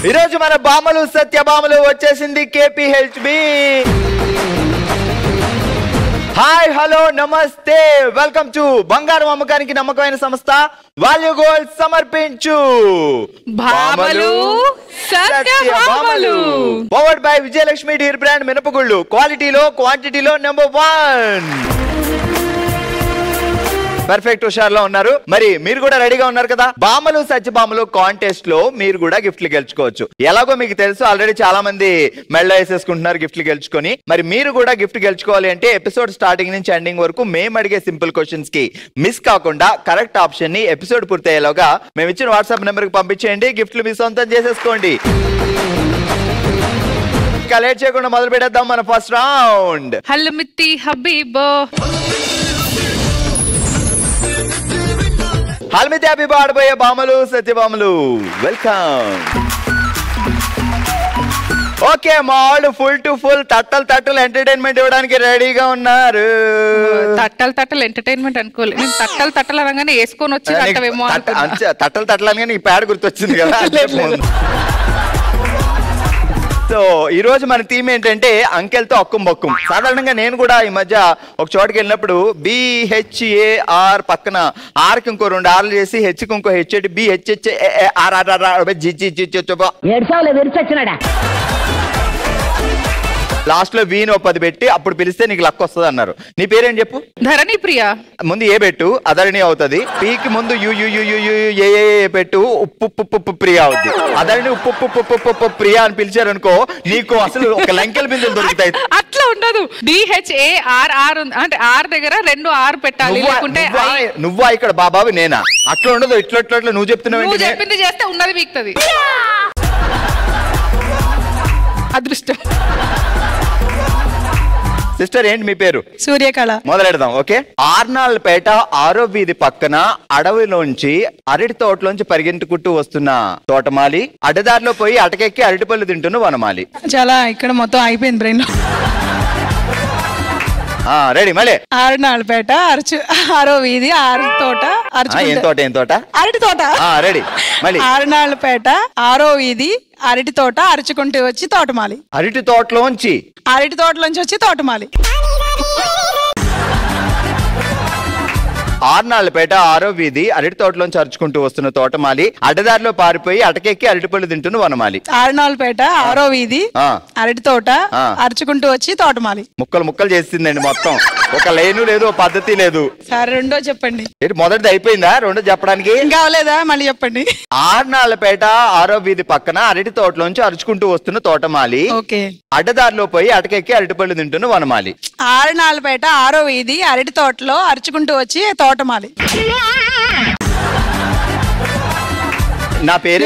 ఈ రోజు మన బామలు సత్యభామలు వచ్చేసింది కేపీహెచ్బి. హాయ్ హలో నమస్తే, వెల్కమ్ టు బంగారం అమ్మకానికి నమ్మకమైన సంస్థ వాల్యూ గోల్డ్ సమర్పించు భామలు సత్యభామలు. Powered by Vijayalakshmi deer brand మినపగుళ్ళు, క్వాలిటీలో క్వాంటిటీలో నెంబర్ 1. పర్ఫెక్ట్ హుషారులో ఉన్నారు. మరి మీరు కూడా రెడీగా ఉన్నారు కదా? బామలు సత్యభామలు కాంటెస్ట్ లో మీరు కూడా గిఫ్ట్లు గెలుచుకోవచ్చు. ఎలాగో మీకు తెలుసు, ఆల్రెడీ చాలా మంది మెళ్ళ వేసేసుకుంటున్నారు గిఫ్ట్లు గెలుచుకొని. మరి మీరు కూడా గిఫ్ట్ గెలుచుకోవాలి అంటే ఎపిసోడ్ స్టార్టింగ్ నుంచి ఎండింగ్ వరకు మేము అడిగే సింపుల్ క్వశ్చన్స్ కి మిస్ కాకుండా కరెక్ట్ ఆప్షన్ ని ఎపిసోడ్ పూర్తయ్యేలాగా మేము ఇచ్చిన వాట్సాప్ నెంబర్ కి పంపించేయండి. గిఫ్ట్లు మీ సొంతం చేసేసుకోండి. ఇంకా లేట్ చేయకుండా మొదలు పెట్టేద్దాం మన ఫస్ట్ రౌండ్. హలో మిత్తి హబీబో, హల్మితి హ్యాపీ ఆడబోయే బామలు సత్యభామలు, వెల్కమ్. ఓకే, మా వాళ్ళు ఫుల్ టు ఫుల్ తట్టలు ఎంటర్టైన్మెంట్ ఇవ్వడానికి రెడీగా ఉన్నారు. తట్టలు ఎంటర్టైన్మెంట్ అనుకోలేదు నేను. తట్టలు అనగానే వేసుకొని వచ్చి తట్టలు అనగానే ఈ ప్యాడ్ గుర్తొచ్చింది కదా. సో ఈ రోజు మన థీమ్ ఏంటంటే అంకెల్తో అక్కుం బక్కుం. సాధారణంగా నేను కూడా ఈ మధ్య ఒక చోటుకి వెళ్ళినప్పుడు BHAR పక్కన ఆర్కి ఇంకో 2 ఆర్లు చేసి హెచ్కి ఇంకో హెచ్డి BHHAR లాస్ట్ లో వీన్ 10 పెట్టి అప్పుడు పిలిస్తే నీకు లక్ వస్తుంది అన్నారు. నీ పేరేం చెప్పు? ధరణి ప్రియా. ముందు ఏ పెట్టు, అధరణి అవుతుంది. పీకి ముందు ఏ పెట్టు, ఉప్పు ప్రియా అవుద్ది. అధరణి ఉప్పు ప్రియా అని పిలిచారనుకో, నీకు అసలు ఒక లంకెల బిందులు దొరుకుతాయి. అట్లా ఉండదు. BHARR అంటే ఆర్ దగ్గర 2 ఆర్ పెట్టాలి. నువ్వా ఇక్కడ బాబావి నేనా? అట్లా ఉండదు. ఇట్లా నువ్వు చెప్తున్నావు. చెప్పింది చేస్తే ఉన్నది వీక్తది. అదృష్టం. సిస్టర్ ఏంటి మీ పేరు? సూర్యకళ. మొదలెడదాం. ఓకే. ఆర్నాళ్లపేట 6వ వీధి పక్కన అడవిలోంచి అరటి తోటలోంచి పరిగెంటుకుంటూ వస్తున్న తోటమాలి, అడ్డదారిలో పోయి అటకెక్కి అరటిపళ్ళు తింటున్న వనమాలి. చాలా ఇక్కడ మొత్తం అయిపోయింది బ్రెయిన్ లో. రెడీ మళ్ళీ. ఆరునాళ్ళపేట 6వ వీధి అరటి తోట ఏం తోట? అరటి తోట. రెడీ మళ్ళీ. ఆరునాళ్ళపేట 6వ వీధి అరటి తోట అరుచుకుంటూ వచ్చి తోటమాలి. అరటి తోటలోంచి వచ్చి తోటమాలి. ఆర్నాళ్లపేట 6వ వీధి అరటి తోటలోంచి అరుచుకుంటూ వస్తున్న తోటమాలి, అడ్డదారిలో పారిపోయి అటకెక్కి అరటిపళ్ళు తింటున్న వనమాలి. ఆరునాళ్ళపేట 6వ వీధి అరటి తోట అరుచుకుంటూ వచ్చి తోటమాలి. ముక్కలు చేసిందండి మొత్తం. ఒక లైను లేదు, ఒక పద్ధతి లేదు. సార్ రెండో చెప్పండి. మొదటిది అయిపోయిందా? రెండో చెప్పడానికి ఇంకా అవలేదా? మళ్ళీ చెప్పండి. ఆర్నాళ్లపేట 6వ వీధి పక్కన అరటి తోటలోంచి అరుచుకుంటూ వస్తున్న తోటమాలి, అడ్డదారిలో పోయి అటకెక్కి అరటిపళ్ళు తింటున్న వనమాలి. ఆరునాళ్ళపేట 6వ వీధి అరటి తోటలో అరుచుకుంటూ వచ్చి తోటమాలి. నా పేరు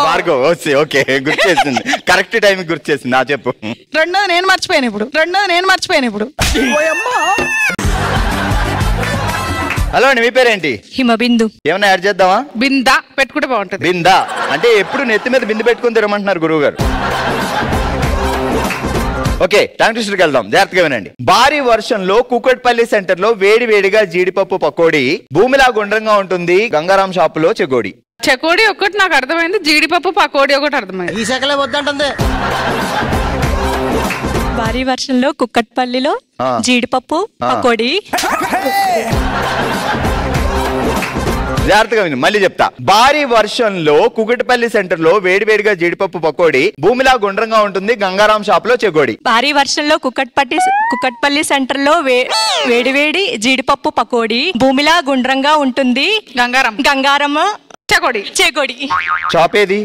భార్గవ్. ఓకే, గుర్తు చేసింది. కరెక్ట్ టైం గుర్తు చేసింది. నా చెప్పు. రెండోది నేను మర్చిపోయాను ఇప్పుడు. హలో అండి, మీ పేరేంటి? హిమబిందు. ఏమన్నా యాడ్ చేద్దామా? బిందా పెట్టుకుంటే బాగుంటుంది. బిందా అంటే ఎప్పుడు నెత్తి మీద బిందు పెట్టుకుని తిరమంటున్నారు గురువు గారు. ఓకే, టంగ్ ట్విస్టర్కి వెళ్దాం. జాగ్రత్తగా వినండి. భారీ వర్షంలో కూకట్పల్లి సెంటర్ లో వేడివేడిగా జీడిపప్పు పకోడీ, భూమిలా గుండ్రంగా ఉంటుంది గంగారాం షాపులో చెగోడి. చెకోడి ఒకటి నాకు అర్థమైంది, జీడిపప్పు పకోడీ ఒకటి అర్థమైంది. ఈ శాఖలే వద్దంటుంది. భారీ వర్షంలో కుక్కట్పల్లిలో జీడిపప్పు పకోడీ. జాగ్రత్తగా విని మళ్ళీ చెప్తా. భారీ వర్షంలో కుకట్పల్లి సెంటర్ లో వేడివేడిగా జీడిపప్పు పకోడీ, భూమిలా గుండ్రంగా ఉంటుంది గంగారాం షాప్ లో చెగోడి. భారీ వర్షంలో కుకట్పల్లి సెంటర్ లో వేడివేడి జీడిపప్పు పకోడీ, భూమిలా గుండ్రంగా ఉంటుంది గంగారం చెగోడి. షాప్ ఏది?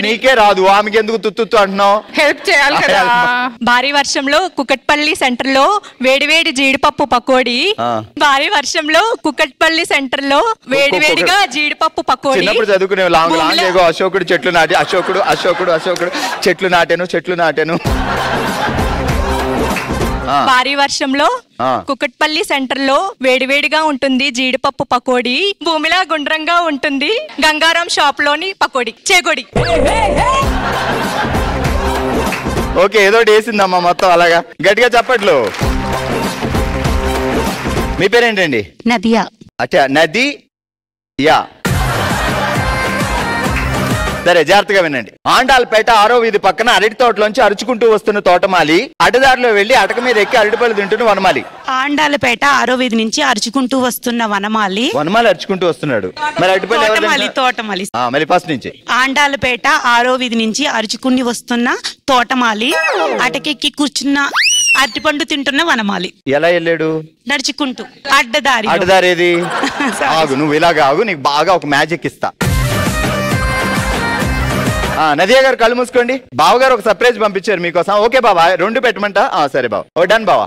నీకే రాదు, ఆమెకి ఎందుకు తుత్తు అంటున్నావు? హెల్ప్ చేయాలి కదా. భారీ వర్షంలో కుకట్పల్లి సెంటర్ లో వేడివేడి జీడిపప్పు పకోడీ, భారీ వర్షంలో కుకట్పల్లి సెంటర్ లో వేడివేడిగా జీడిపప్పు పకోడీ. చిన్నప్పుడు చదువుకునే అశోకుడు చెట్లు నాటి అశోకుడు చెట్లు నాటాను. భారీ వర్షంలో కుకట్పల్లి సెంటర్ లో వేడివేడిగా ఉంటుంది జీడిపప్పు పకోడీ, భూమిలా గుండ్రంగా ఉంటుంది గంగారాం షాప్ లోని పకోడీ చెగోడి. ఓకే, ఏదో వేసిందమ్మా మొత్తం. అలాగా గట్టిగా చెప్పట్లు. మీ పేరేంటండి? నదియా. అచ్చా, నది యా సరే జాగ్రత్తగా వినండి. ఆండాలపేట 6వ వీధి పక్కన అరటి తోటలోంచి అరుచుకుంటూ వస్తున్న తోటమాలి అడ్డదారిలో వెళ్లి అటక మీద ఎక్కి అరటిపళ్ళు తింటున్న వనమాలి. ఆండాలపేట 6వ వీధి నుంచి అరుచుకుంటూ వస్తున్న వనమాలి అరుచుకుంటూ వస్తున్నాడు. మరి అరటిపళ్ళు తోటమాలి మళ్ళీ ఫస్ట్ నుంచి. ఆండాలపేట 6వ వీధి నుంచి అరుచుకుని వస్తున్న తోటమాలి అటకెక్కి కూర్చున్న అరటిపండు తింటున్న వనమాలి. ఎలా వెళ్ళాడు? నడుచుకుంటూ అడ్డదారి. ఏది? ఆగు, నువ్వు ఇలాగా ఆగు, నీకు బాగా ఒక మ్యాజిక్ ఇస్తా. నదియా గారు కళ్ళు మూసుకోండి. బావగారు ఒక సర్ప్రైజ్ పంపించారు మీకోసం. ఓకే బావా, 2 పెట్టమంట. సరే బావ, ఓ డన్ బావా.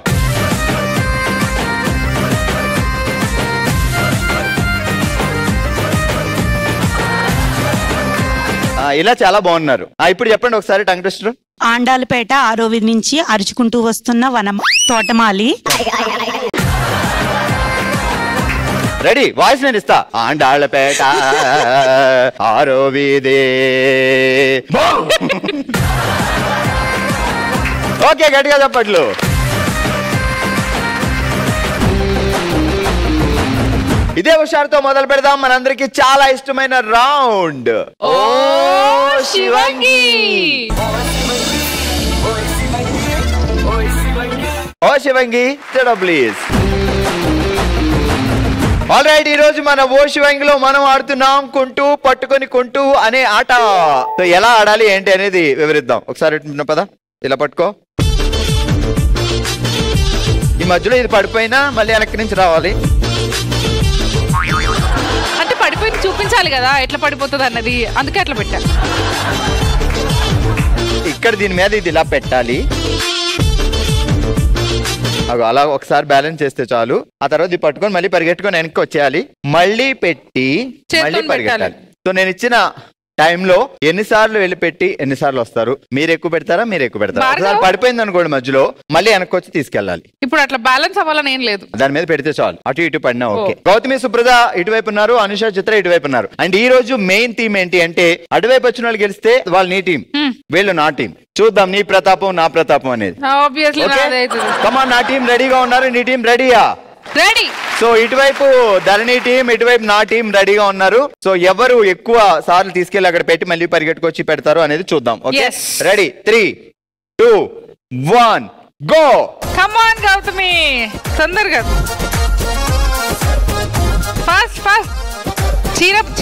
ఇలా చాలా బాగున్నారు. ఇప్పుడు చెప్పండి ఒకసారి టంగ్ ట్విస్టర్. ఆండాలపేట 6వ వీధి నుంచి అరుచుకుంటూ వస్తున్న తోటమాలి. రెడీ, వాయిస్ నేను ఇస్తా. ఆండాళ్ళపేట 6వ వీధి. ఓకే, గట్టిగా చెప్పట్లు. ఇదే హుషారుతో మొదలు పెడదాం మనందరికి చాలా ఇష్టమైన రౌండ్. ఓ శివంగి. ఓ శివంగి ప్లీజ్. ఆల్ రైట్, ఈ రోజు మన ఓ శివంగిలో మనం ఆడుతున్నాం కుంటూ పట్టుకొని కుంటూ అనే ఆట. ఎలా ఆడాలి ఏంటి అనేది వివరిద్దాం. ఒకసారి పద, ఇలా పట్టుకో. ఈ మధ్యలో ఇది పడిపోయినా మళ్ళీ వెనక్కి నుంచి రావాలి. అంటే పడిపోయింది చూపించాలి కదా ఎట్లా పడిపోతుంది అన్నది, అందుకే అట్లా పెట్టా. ఇక్కడ దీని మీద ఇది ఇలా పెట్టాలి. అలా ఒకసారి బ్యాలెన్స్ చేస్తే చాలు. ఆ తర్వాత ఇది పట్టుకొని మళ్ళీ పరిగెట్టుకొని వెనక్కి వచ్చేయాలి. మళ్ళీ పెట్టి మళ్ళీ పరిగెట్టాలి. సో నేను ఇచ్చిన టైంలో ఎన్నిసార్లు వెళ్ళి పెట్టి ఎన్నిసార్లు వస్తారు. మీరు ఎక్కువ పెడతారా, మీరు ఎక్కువ పెడతారా? ఒకసారి పడిపోయింది అనుకోండి మధ్యలో, మళ్ళీ వెనక్కి వచ్చి తీసుకెళ్ళాలి. ఇప్పుడు అట్లా బ్యాలెన్స్ అవ్వాలని ఏం లేదు, దాని మీద పెడితే చాలు. అటు ఇటు పడినా ఓకే. గౌతమి సుప్రజ ఇటువైపు ఉన్నారు, అనుష చిత్ర ఇటువైపు ఉన్నారు. అండ్ ఈ రోజు మెయిన్ థీమ్ ఏంటి అంటే, అటువైపు వచ్చిన వాళ్ళు గెలిస్తే వాళ్ళు నీ టీం, వీళ్ళు నా టీం. చూద్దాం నీ ప్రతాపం నా ప్రతాపం అనేది. కమాన్, నా టీం రెడీగా ఉన్నారు, నీ టీం రెడీయా? రెడీ. సో ఇటువైపు ధరణి టీం, ఇటువైపు నా టీం రెడీగా ఉన్నారు. సో ఎవరు ఎక్కువ సార్లు తీసుకెళ్లి అక్కడ పెట్టి మళ్ళీ పరిగెట్టుకొచ్చి పెడతారు అనేది చూద్దాం. Okay, ready? 3, 2, 1 go. Come on Gautami, తొందరగా ఫాస్ట్ ఫాస్ట్.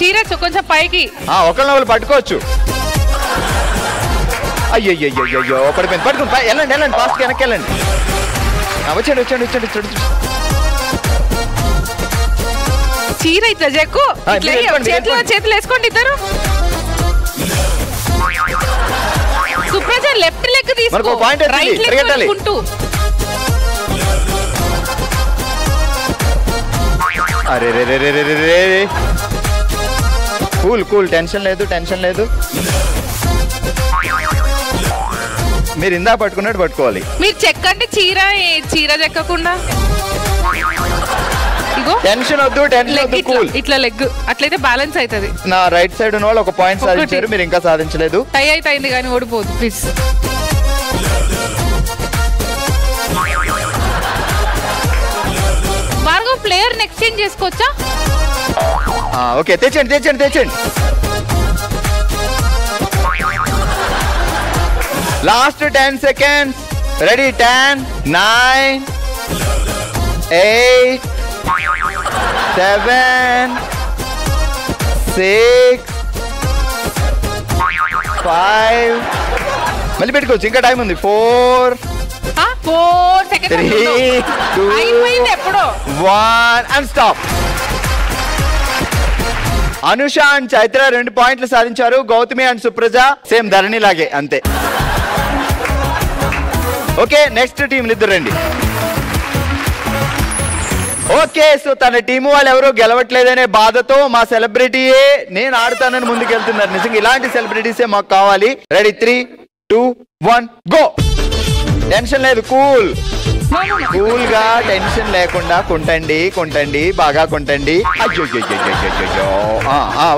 చీర కొంచెం పైకి. ఒకళ్ళు పట్టుకోవచ్చు. అయ్యో పడిపోయింది. పట్టుకుని వెళ్ళండి ఫాస్ట్ వెనక్కి వెళ్ళండి. వచ్చండి. చీర ఇట్లా చెక్కు, చేతులు వేసుకోండి ఇద్దరు. సుప్రజ లెఫ్ట్ లెగ్ తీసుకో, రైట్ లెగ్ తీసుకుంటూ. అరే కూల్, టెన్షన్ లేదు. మీరు ఇందా పట్టుకున్నట్టు పట్టుకోవాలి. మీరు చెక్కండి చీర చెక్కకుండా. టెన్షన్ వద్దు, కూల్. ఇట్లా లెగ్ అట్లయితే బ్యాలెన్స్ అవుతుంది. నా రైట్ సైడ్ ఉన్న వాళ్ళు ఒక పాయింట్ సాధించారు, మీరు ఇంకా సాధించలేదు. టై అయితే అయింది కానీ ఓడిపోదు ప్లీజ్. భార్గవ్, ప్లేయర్ ఎక్స్చేంజ్ చేసుకోవచ్చా? ఓకే, తెచ్చండి. Last 10 seconds. రెడీ? 10, 9, 8, 7, 6, 5. మళ్ళీ పెట్టుకోవచ్చు, ఇంకా టైం ఉంది. 4 seconds. 3, 2, 1 and stop. Anusha and Chaitra 2 పాయింట్లు సాధించారు. గౌతమి అండ్ సుప్రజ సేమ్ ధరణి లాగే అంతే. ఓకే, నెక్స్ట్ టీంలు ఇద్దరు రండి. ఓకే, సో తన టీము వాళ్ళు ఎవరో గెలవట్లేదనే బాధతో మా సెలబ్రిటీయే నేను ఆడుతానని ముందుకెళ్తున్నారు. నిజంగా ఇలాంటి సెలబ్రిటీసే మాకు కావాలి. రెడీ? 3, 2, 1 గో. టెన్షన్ లేదు, కూల్ గా టెన్షన్ లేకుండా కొంటండి బాగా కొంటండి. అయ్యో.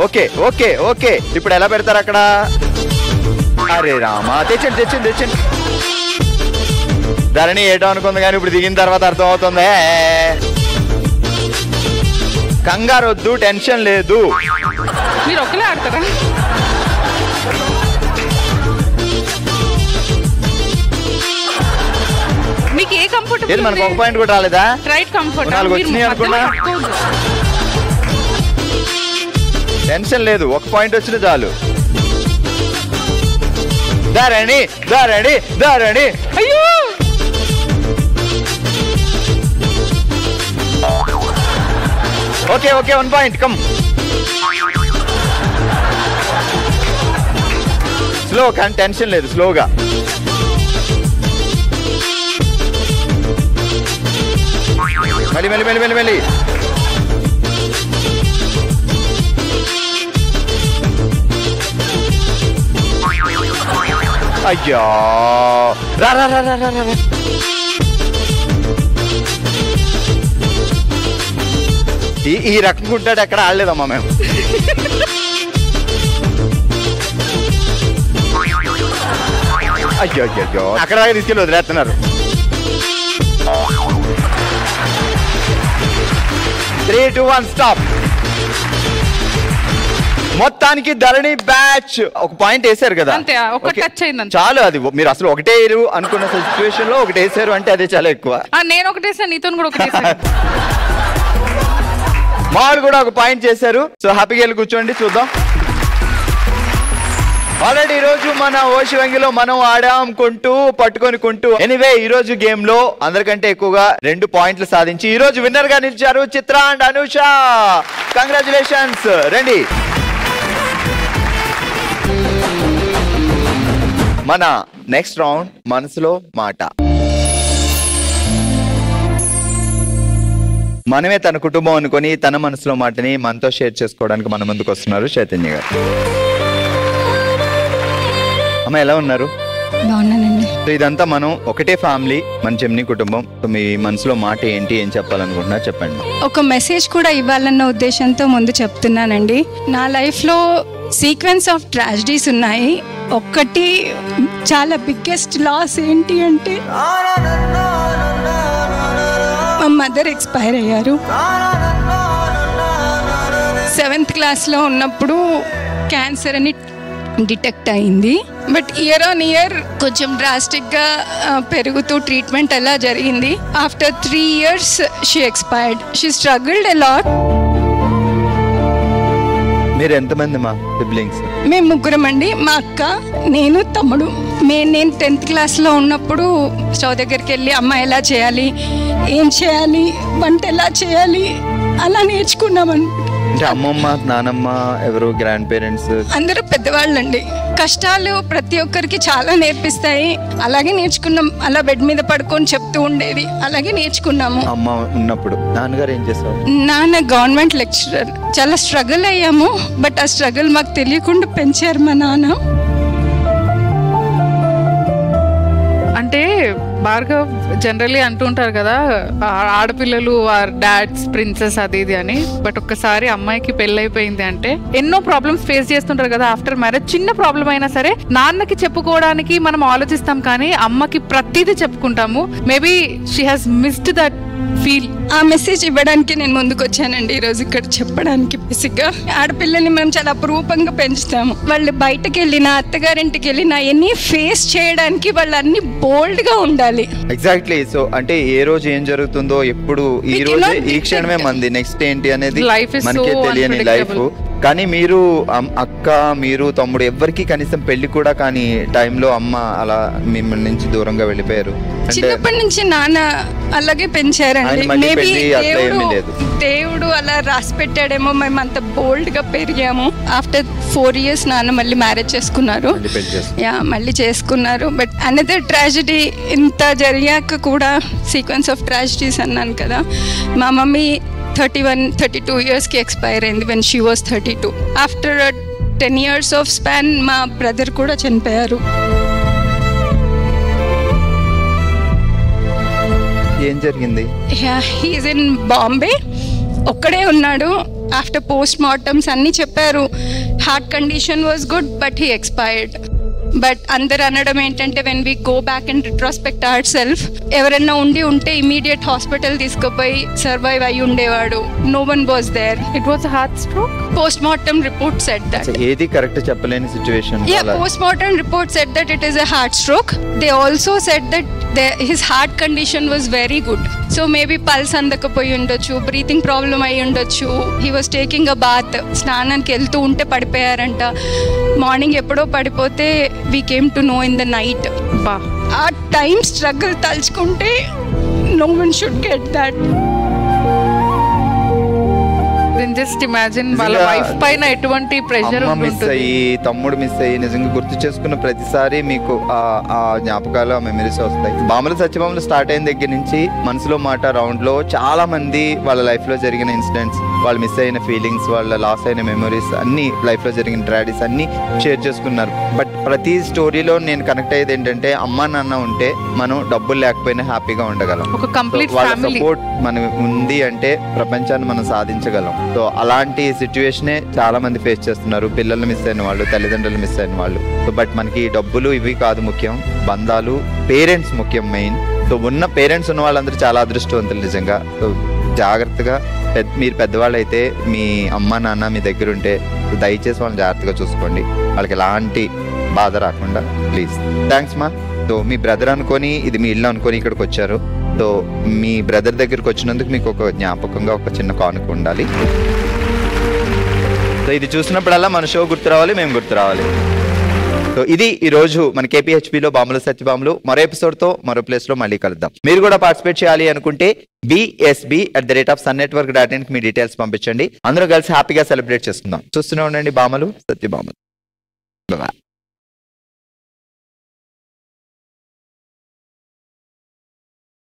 ఓకే. ఇప్పుడు ఎలా పెడతారు అక్కడ? అరే రామా, తెచ్చండి. ధరణి ఏటో అనుకుంది కానీ ఇప్పుడు దిగిన తర్వాత అర్థం అవుతుంది. కంగారు వద్దు, టెన్షన్ లేదు. మీరు ఒకలే ఆడతారా? మీకు ఏ కంఫర్టబుల్? మనకు ఒక పాయింట్ కూడా రాలేదా? Right comfort. 4 వచ్చినాయి అనుకున్నా. టెన్షన్ లేదు, ఒక పాయింట్ వచ్చిన చాలు. దారణి దారణి దారణి. అయ్యో okay okay 1 point. Come slow, కానీ టెన్షన్ లేదు, స్లోగా. మెల్లి మెల్లి మెల్లి మెల్లి మెల్లి. అయ్యో రా రా రా రా రా. ఈ రకం ఉంటాడు ఎక్కడ ఆడలేదమ్మా మేము. అయ్యో అయ్యో అక్కడ దాకా తీసుకెళ్ళి వదిలేస్తున్నారు. 3, 2, 1 స్టాప్. మొత్తానికి ధరణి బ్యాచ్ ఒక పాయింట్ వేసారు కదా, చాలు. అది మీరు అసలు ఒకటే అనుకున్న సిచ్యువేషన్ లో ఒకటి వేసారు అంటే అదే చాలా ఎక్కువ. నేను ఒకటేసాను, నీతో కూడా ఒకటేసాను. మాడు కూడా ఒక పాయింట్ చేశారు. సో హ్యాపీగా వెళ్ళి కూర్చోండి, చూద్దాం. ఆల్రెడీ ఈ రోజు మన ఓషివంగిలో మనం ఆడాంకుంటూ పట్టుకొనికుంటూ. ఎనీవే ఈ రోజు గేమ్ లో అందరికంటే ఎక్కువగా 2 పాయింట్లు సాధించి ఈ రోజు విన్నర్ గా నిలిచారు చిత్ర అండ్ అనూష. కంగ్రాచులేషన్స్. రండి. మన నెక్స్ట్ రౌండ్ మనసులో మాట. మనమే తన కుటుంబం అనుకొని తన మనసులో మాటని మనతో షేర్ చేసుకోవడానికి మన ముందుకు వస్తున్నారు చైతన్య గారు. అమ్మ ఎలా ఉన్నారు? బాగున్నానండి. ఇదంతా మనం ఒకటే ఫ్యామిలీ, మన జెమినీ కుటుంబం. మీ మనసులో మాట ఏంటి, ఏం చెప్పాలనుకుంటున్నా చెప్పండి. ఒక మెసేజ్ కూడా ఇవ్వాలన్న ఉద్దేశంతో ముందు చెప్తున్నానండి. నా లైఫ్ లో సీక్వెన్స్ ఆఫ్ ట్రాజడీస్ ఉన్నాయి. ఒక్కటి చాలా బిగ్గెస్ట్ లాస్ ఏంటి అంటే మా మదర్ ఎక్స్పైర్ అయ్యారు. 7th క్లాస్లో ఉన్నప్పుడు క్యాన్సర్ అని డిటెక్ట్ అయింది. బట్ ఇయర్ ఆన్ ఇయర్ కొంచెం డ్రాస్టిక్గా పెరుగుతూ ట్రీట్మెంట్ అలా జరిగింది. After 3 years she expired. She struggled a lot. మీరు ఎంతమంది మా సిబ్లింగ్స్? మేము 3 అండి. మా అక్క, నేను, తమ్ముడు. నేను 10th క్లాస్లో ఉన్నప్పుడు స్టవ్ దగ్గరికి వెళ్ళి అమ్మ ఎలా చేయాలి, ఏం చేయాలి, వంట ఎలా చేయాలి అలా నేర్చుకున్నామని. అంటే అమ్మమ్మ, నానమ్మ, ఎవరు గ్రాండ్ పేరెంట్స్? అందరూ పెద్దవాళ్ళండి. కష్టాలు ప్రతి ఒక్కరికి చాలా నేర్పిస్తాయి. అలాగే నేర్చుకున్నాం. అలా బెడ్ మీద పడుకొని చెప్తూ ఉండేది, అలాగే నేర్చుకున్నాము. అమ్మ ఉన్నప్పుడు నాన్నగారు ఏం చేస్తారు? నాన్న గవర్నమెంట్ లెక్చరర్. చాలా స్ట్రగుల్ అయ్యాము. బట్ ఆ స్ట్రగుల్ మాకు తెలియకుండా పెంచారు మా నాన్న. అంటే భార్గవ్ జనరల్లీ అంటుంటారు కదా, ఆడపిల్లలు ఆర్ డాడ్స్ ప్రిన్సెస్ అది ఇది అని. బట్ ఒక్కసారి అమ్మాయికి పెళ్ళైపోయింది అంటే ఎన్నో ప్రాబ్లమ్స్ ఫేస్ చేస్తుంటారు కదా ఆఫ్టర్ మ్యారేజ్. చిన్న ప్రాబ్లం అయినా సరే నాన్నకి చెప్పుకోవడానికి మనం ఆలోచిస్తాం, కానీ అమ్మకి ప్రతిదీ చెప్పుకుంటాము. Maybe she has missed that feel. ఆ మెసేజ్ ఇవ్వడానికి నేను ముందుకు వచ్చానండి ఈరోజు ఇక్కడ చెప్పడానికి. బేసిక్గా ఆడపిల్లల్ని మనం చాలా అపురూపంగా పెంచుతాము. వాళ్ళు బయటకు వెళ్ళినా, అత్తగారింటికి వెళ్ళినా ఎన్ని ఫేస్ చేయడానికి వాళ్ళు అన్ని బోల్డ్ గా ఉండాలి. ఎగ్జాక్ట్లీ. సో అంటే ఏ రోజు ఏం జరుగుతుందో ఎప్పుడు ఈ రోజు ఈ క్షణమే మంది, నెక్స్ట్ ఏంటి అనేది మనకే తెలియని లైఫ్. కానీ మీరు అక్క, మీరు తమ్ముడు ఎవ్వరికి కనీసం పెళ్లి కూడా కానీ టైంలో అమ్మ అలా మిమ్మల్ని నుంచి దూరంగా వెళ్ళిపోయారు. చిన్నప్పటి నుంచి నాన్న అలాగే పెంచారండి. మేబీ దేవుడు అలా రాసి పెట్టాడేమో, మేము అంత బోల్డ్ గా పెరిగాము. ఆఫ్టర్ 4 years నాన్న మళ్ళీ మ్యారేజ్ చేసుకున్నారు. మళ్ళీ చేసుకున్నారు. But another tragedy. ఇంత జరిగాక కూడా సీక్వెన్స్ ఆఫ్ ట్రాజడీస్ అన్నాను కదా. మా మమ్మీ 32 yearsకి ఎక్స్పైర్ అయింది when she was 32. After 10 years of span మా బ్రదర్ కూడా చనిపోయారు. ఏం జరిగింది? He is in Bombay. ఒక్కడే ఉన్నాడు. ఆఫ్టర్ పోస్ట్ మార్టమ్స్ అన్ని చెప్పారు heart condition was good but he expired. But అందరు అనడం ఏంటంటే when we go back and retrospect our self, ఎవరైనా ఉంటే ఇమీడియట్ హాస్పిటల్ తీసుకుపోయి సర్వైవ్ అయి ఉండేవాడు. No one was there. It was heart stroke. Post mortem report said that. ఏది correct చెప్పలేని situation. Post mortem report said that it is a heart stroke. They also said that his heart condition was very good. So maybe pulse అందకపోయి ఉండొచ్చు, breathing problem అయి ఉండొచ్చు. he was taking a bath, స్నానానికి వెళ్తూ ఉంటే పడిపోయారంట. Morning ఎప్పుడో పడిపోతే we came to know in the night. ఆ టైం స్ట్రగుల్ తలుచుకుంటే no one should get that. Just imagine వాళ్ళ వైఫ్ పైన ఎటువంటి ప్రెషర్ మిస్ అయ్యి, తమ్ముడు మిస్ అయ్యి, నిజంగా గుర్తు చేసుకున్న ప్రతిసారి మీకు ఆ జ్ఞాపకాలు, ఆ మెమరీస్ వస్తాయి. బామలు సత్యభామలు స్టార్ట్ అయిన దగ్గర నుంచి మనసులో మాట రౌండ్ లో చాలా మంది వాళ్ళ లైఫ్ లో జరిగిన ఇన్సిడెంట్స్, వాళ్ళు మిస్ అయిన ఫీలింగ్స్, వాళ్ళ లాస్ అయిన మెమరీస్ అన్ని, లైఫ్ లో జరిగిన ట్రాజడీస్ అన్ని షేర్ చేసుకున్నారు. బట్ ప్రతి స్టోరీలో నేను కనెక్ట్ అయ్యేది ఏంటంటే, అమ్మ నాన్న ఉంటే మనం డబ్బులు లేకపోయినా హ్యాపీగా ఉండగలం. ఒక కంప్లీట్ ఫ్యామిలీ సపోర్ట్ మనకు ఉంది అంటే ప్రపంచాన్ని మనం సాధించగలం. సో అలాంటి సిచ్యువేషనే చాలా మంది ఫేస్ చేస్తున్నారు. పిల్లల్ని మిస్ అయిన వాళ్ళు, తల్లిదండ్రులు మిస్ అయిన వాళ్ళు. సో బట్ మనకి డబ్బులు ఇవి కాదు ముఖ్యం, బంధాలు, పేరెంట్స్ ముఖ్యం మెయిన్. సో ఉన్న పేరెంట్స్ ఉన్న వాళ్ళందరూ చాలా అదృష్టవంతులు నిజంగా. సో జాగ్రత్తగా మీరు పెద్దవాళ్ళు అయితే మీ అమ్మ నాన్న మీ దగ్గర ఉంటే దయచేసి వాళ్ళని జాగ్రత్తగా చూసుకోండి, వాళ్ళకి ఎలాంటి బాధ రాకుండా ప్లీజ్. థ్యాంక్స్ మా. సో మీ బ్రదర్ అనుకొని, ఇది మీ ఇల్లు అనుకొని ఇక్కడికి వచ్చారు. సో మీ బ్రదర్ దగ్గరికి వచ్చినందుకు మీకు ఒక జ్ఞాపకంగా ఒక చిన్న కానుక ఉండాలి. సో ఇది చూసినప్పుడల్లా మన షో గుర్తు రావాలి, మేము గుర్తు రావాలి. సో ఇది ఈ రోజు మన KPHPలో బామలు సత్యభామలు. మరో ఎపిసోడ్తో మరో ప్లేస్లో మళ్ళీ కలుద్దాం. మీరు కూడా పార్టిసిపేట్ చేయాలి అనుకుంటే bsb@sunnetwork.in మీ డీటెయిల్స్ పంపించండి. అందరూ కలిసి హ్యాపీగా సెలబ్రేట్ చేసుకుందాం. చూస్తూనే ఉండండి బామలు సత్యభామలు.